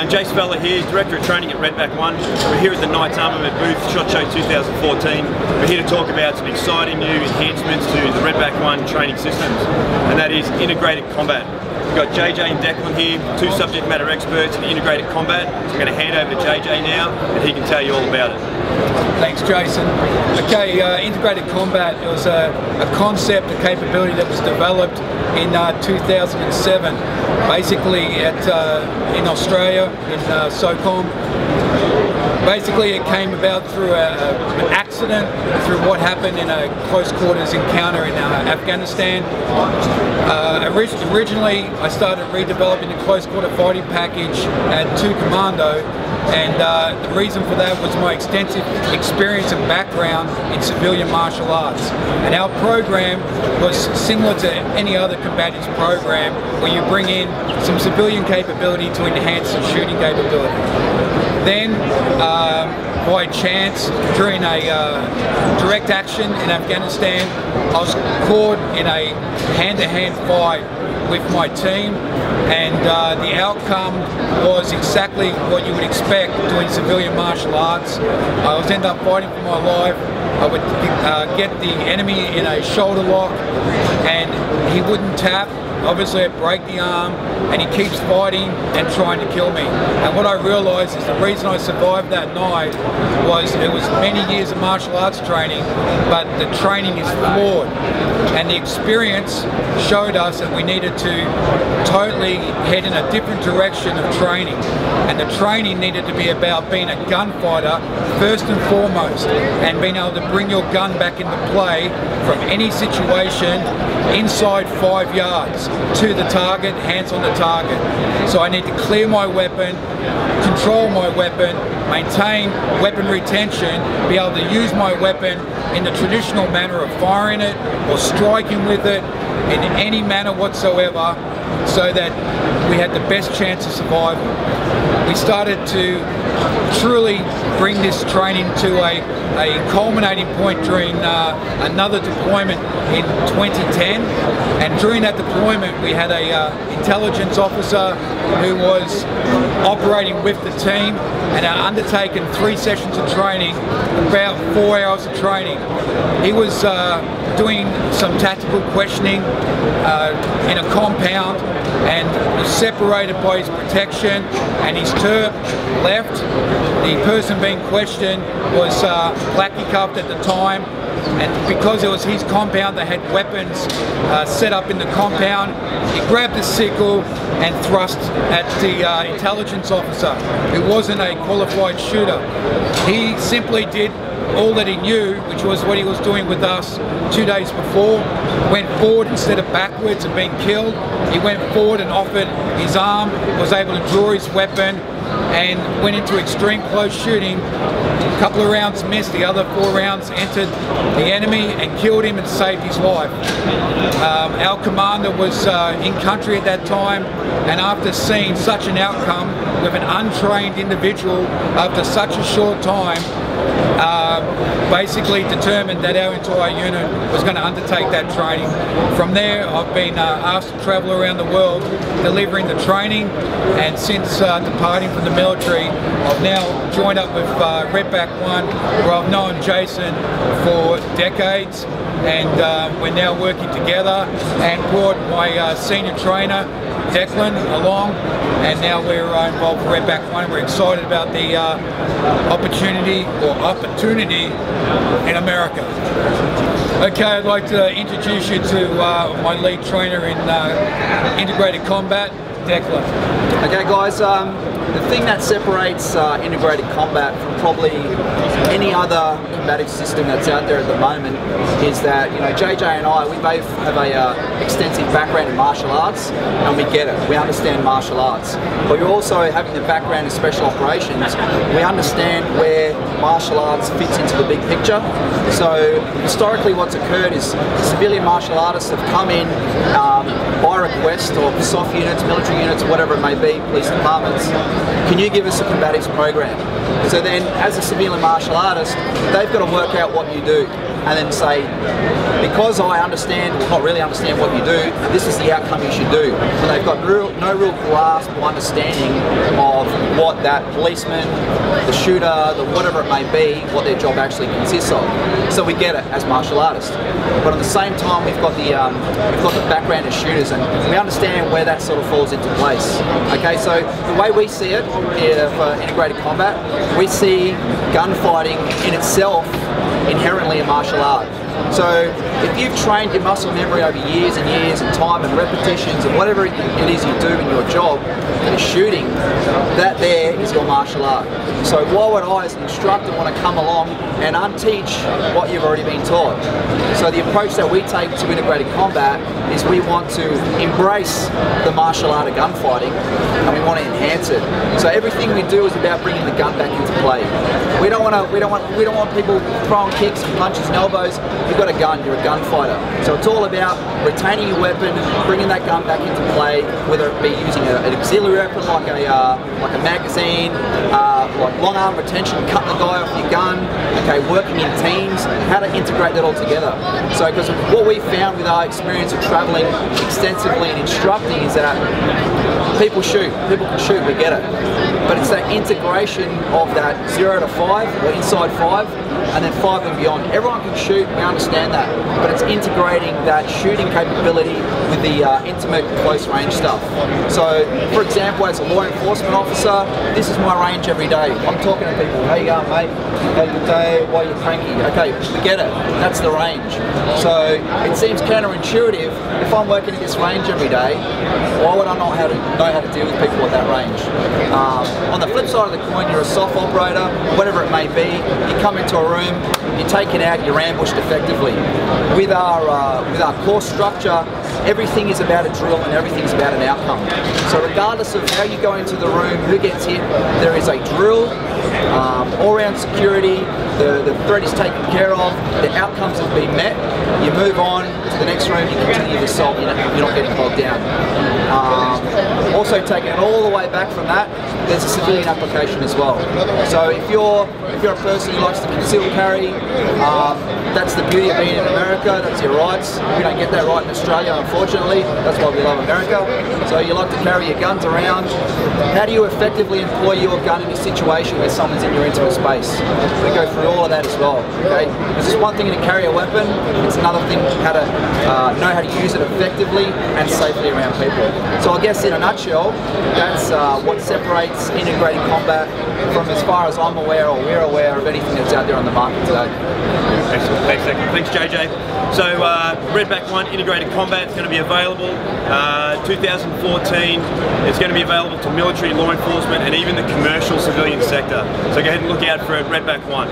I'm Jason Fella here, Director of Training at RedBack One. We're here at the Knights Armament booth, ShotShow 2014. We're here to talk about some exciting new enhancements to the RedBack One training systems, and that is integrated combat. We've got JJ and Declan here, two subject matter experts in integrated combat. So I'm going to hand over to JJ now, and he can tell you all about it. Thanks, Jason. Okay, integrated combat was a concept, a capability that was developed in 2007, basically in Australia, in SOCOM. Basically, it came about through an accident, through what happened in a close quarters encounter in Afghanistan. Originally, I started redeveloping the close quarter fighting package at 2 Commando, and the reason for that was my extensive experience and background in civilian martial arts. And our program was similar to any other combatives program, where you bring in some civilian capability to enhance some shooting capability. Then, by chance, during a direct action in Afghanistan, I was caught in a hand-to-hand fight with my team, and the outcome was exactly what you would expect doing civilian martial arts. I was end up fighting for my life. I would get the enemy in a shoulder lock, and he wouldn't tap. Obviously, I'd break the arm, and he keeps fighting and trying to kill me. And what I realized is the reason I survived that night was it was many years of martial arts training, but the training is flawed. And the experience showed us that we needed to totally head in a different direction of training. And the training needed to be about being a gunfighter first and foremost, and being able to bring your gun back into play from any situation inside 5 yards to the target, hands on the target. So I need to clear my weapon, control my weapon, maintain weapon retention, be able to use my weapon in the traditional manner of firing it or striking with it in any manner whatsoever, so that we had the best chance of survival. We started to truly bring this training to a culminating point during another deployment in 2010, and during that deployment we had a intelligence officer who was operating with the team and had undertaken 3 sessions of training, about 4 hours of training. He was doing some tactical questioning in a compound, and was separated by his protection and his terp left. The person being questioned was blacky cuffed at the time, and because it was his compound, they had weapons set up in the compound. He grabbed the sickle and thrust at the intelligence officer, who wasn't a qualified shooter. He simply did all that he knew, which was what he was doing with us 2 days before. Went forward instead of backwards and being killed. He went forward and offered his arm, was able to draw his weapon, and went into extreme close shooting. A couple of rounds missed, the other 4 rounds entered the enemy and killed him and saved his life. Our commander was in country at that time, and after seeing such an outcome with an untrained individual after such a short time, basically determined that our entire unit was going to undertake that training. From there, I've been asked to travel around the world delivering the training, and since departing from the military, I've now joined up with RedBack One, where I've known Jason for decades, and we're now working together, and brought my senior trainer Declan along, and now we're involved with RedBack One. We're excited about the opportunity in America. Okay, I'd like to introduce you to my lead trainer in integrated combat, Declan. Okay guys, the thing that separates integrated combat from probably any other combative system that's out there at the moment is that, you know, JJ and I, we both have a extensive background in martial arts, and we get it. We understand martial arts. But you're also having the background in special operations. We understand where martial arts fits into the big picture. So historically what's occurred is civilian martial artists have come in by request, or soft units, military units, whatever it may be, police departments. Can you give us a combatives program? So then, as a civilian martial artist, they've got to work out what you do. and then say, because I understand, well, not really understand what you do, this is the outcome you should do. And they've got no real grasp or understanding of what that policeman, the shooter, the whatever it may be, what their job actually consists of. So we get it as martial artists. But at the same time, we've got the background as shooters, and we understand where that sort of falls into place. Okay, so the way we see it for integrated combat, we see gunfighting in itself inherently a martial art. So if you've trained your muscle memory over years and years and time and repetitions and whatever it is you do in your job, in shooting, that there is your martial art. So why would I as an instructor want to come along and unteach what you've already been taught? So the approach that we take to integrated combat is we want to embrace the martial art of gunfighting and we want to enhance it. So everything we do is about bringing the gun back into play. We don't want people throwing kicks and punches and elbows. You've got a gun, you're a gunfighter. So it's all about retaining your weapon, bringing that gun back into play, whether it be using an auxiliary weapon like a magazine, like long arm retention, cutting the guy off your gun, okay, working in teams, how to integrate that all together. So because what we found with our experience of traveling extensively and instructing is that people can shoot, we get it. But it's that integration of that 0 to 5, or inside 5, and then 5 and beyond. Everyone can shoot, we understand that, but it's integrating that shooting capability with the intimate close range stuff. So, for example, as a law enforcement officer, this is my range every day. I'm talking to people, how you going, mate? Had a good day, why are you cranky? Okay, we get it, that's the range. So it seems counterintuitive, if I'm working at this range every day, why would I not know how to deal with people at that range? On the flip side of the coin, you're a soft operator, whatever it may be, you come into a room, you take it out, you're ambushed effectively. With our core structure, everything is about a drill and everything's about an outcome. So regardless of how you go into the room, who gets hit, there is a drill, all-round security, the threat is taken care of, the outcomes have been met, you move on to the next room, you continue to solve, you're not getting bogged down. Also taking it all the way back from that, there's a civilian application as well. So if you're a person who likes to conceal carry, that's the beauty of being in America, that's your rights. We don't get that right in Australia, unfortunately. That's why we love America. So you like to carry your guns around. How do you effectively employ your gun in a situation where someone's in your intimate space? We go through all of that as well. Okay? It's just one thing to carry a weapon, it's another thing how to know how to use it effectively and safely around people. So I guess in a nutshell, that's what separates integrated combat from, as far as I'm aware or we're aware, of anything that's out there on the market today. Excellent. Thanks JJ. So RedBack One integrated combat is going to be available 2014. It's going to be available to military, law enforcement, and even the commercial civilian sector. So go ahead and look out for RedBack One.